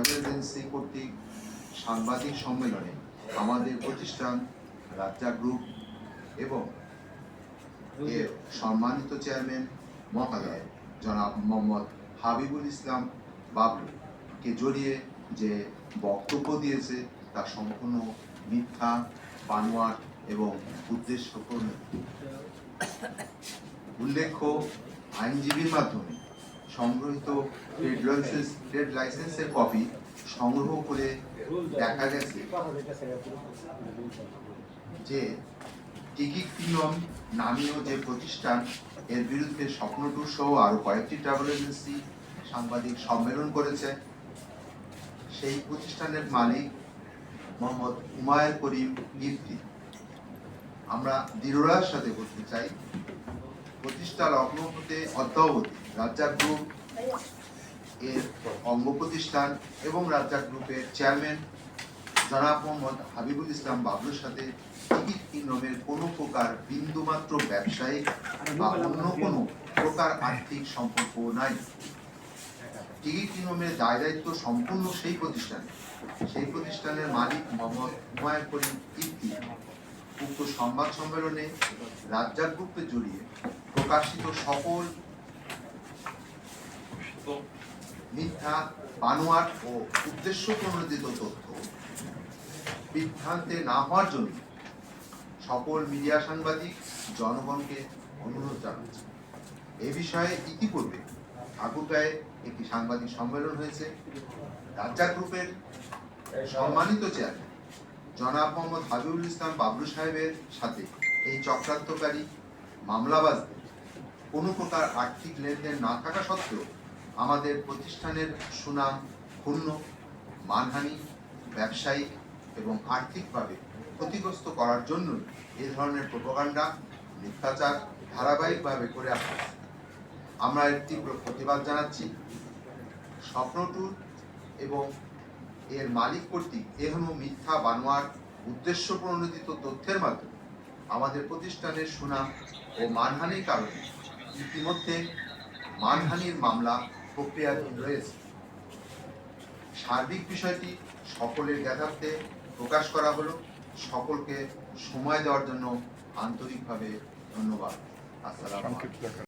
Travel agency কর্তৃক সাংবাদিক সম্মেলনে আমাদের প্রতিষ্ঠান রাজ্জাক গ্রুপ এবং এর সম্মানিত চেয়ারম্যান মহোদয় জনাব মোহাম্মদ হাবিবুল ইসলাম বাবলুকে জড়িয়ে যে বক্তব্য দিয়েছে তা সম্পূর্ণ মিথ্যা, বানোয়াট এবং উদ্দেশ্যপ্রণোদিত। উল্লেখ্য, আইনজীবীর মাধ্যমে সংগৃহীত ট্রেড লাইসেন্সের কপি সংগ্রহ করে দেখা গেছে যে টিকিট প্রিমিয়াম নামীয় যে প্রতিষ্ঠান এর বিরুদ্ধে স্বপ্ন ট্যুর সহ আরো কয়েকটি ট্রাভেল এজেন্সি সাংবাদিক সম্মেলন করেছে। সেই প্রতিষ্ঠানের মালিক মোহাম্মদ হুমায়ুন করিম ইফতি। আমরা দৃঢ়তার সাথে বলতে চাই, প্রতিষ্ঠা লগ্ন হতে অদ্যাবধি রাজ্জাক গ্রুপ এর অঙ্গ প্রতিষ্ঠান এবং রাজ্জাক গ্রুপের চেয়ারম্যান জনাব মোহাম্মদ হাবিবুল ইসলাম বাবলুর সাথে টিকিট কিংডমের কোনো প্রকার বিন্দুমাত্র ব্যবসায়িক বা অন্য কোনো প্রকার আর্থিক সম্পর্ক নাই। টিকিট কিংডমের দায় দায়িত্ব সম্পূর্ণ সেই প্রতিষ্ঠানের মালিক মোহাম্মদ হুমায়ুন করিম ইফতি উক্ত সংবাদ সম্মেলনে রাজ্জাক গ্রুপকে জড়িয়ে প্রকাশিত সকল মিথ্যা, বানোয়াট ও উদ্দেশ্যপ্রণোদিত তথ্য বিভ্রান্তে না হওয়ার জন্য সকল মিডিয়া সাংবাদিক জনগণকে অনুরোধ জানাচ্ছে। এ বিষয়ে ইতিপূর্বে আগুরগাঁয়ে একটি সাংবাদিক সম্মেলন হয়েছে। রাজ্জাক গ্রুপের সম্মানিত চেয়ারম্যান জনাব মোহাম্মদ হাবিবুল ইসলাম বাবলু সাহেবের সাথে এই চক্রান্তকারী মামলাবাজদের কোনো প্রকার আর্থিক লেনদেন না থাকা সত্ত্বেও আমাদের প্রতিষ্ঠানের সুনাম ক্ষুণ্ণ, মানহানি, ব্যবসায়িক এবং আর্থিকভাবে ক্ষতিগ্রস্ত করার জন্য এই ধরনের প্রোপাগান্ডা, মিথ্যাচার ধারাবাহিকভাবে করে আসছে। আমরা এর তীব্র প্রতিবাদ জানাচ্ছি। স্বপ্ন ট্যুর এবং এর মালিক কর্তৃক এখনো মিথ্যা, বানোয়াট, উদ্দেশ্যপ্রণোদিত তথ্যের মাধ্যমে আমাদের প্রতিষ্ঠানের সুনাম ও মানহানির কারণে ইতিমধ্যে মানহানির মামলা প্রক্রিয়াধীন রয়েছে। সার্বিক বিষয়টি সকলের জ্ঞাতার্থে প্রকাশ করা হলো। সকলকে সময় দেওয়ার জন্য আন্তরিকভাবে ধন্যবাদ। আসসালামু আলাইকুম।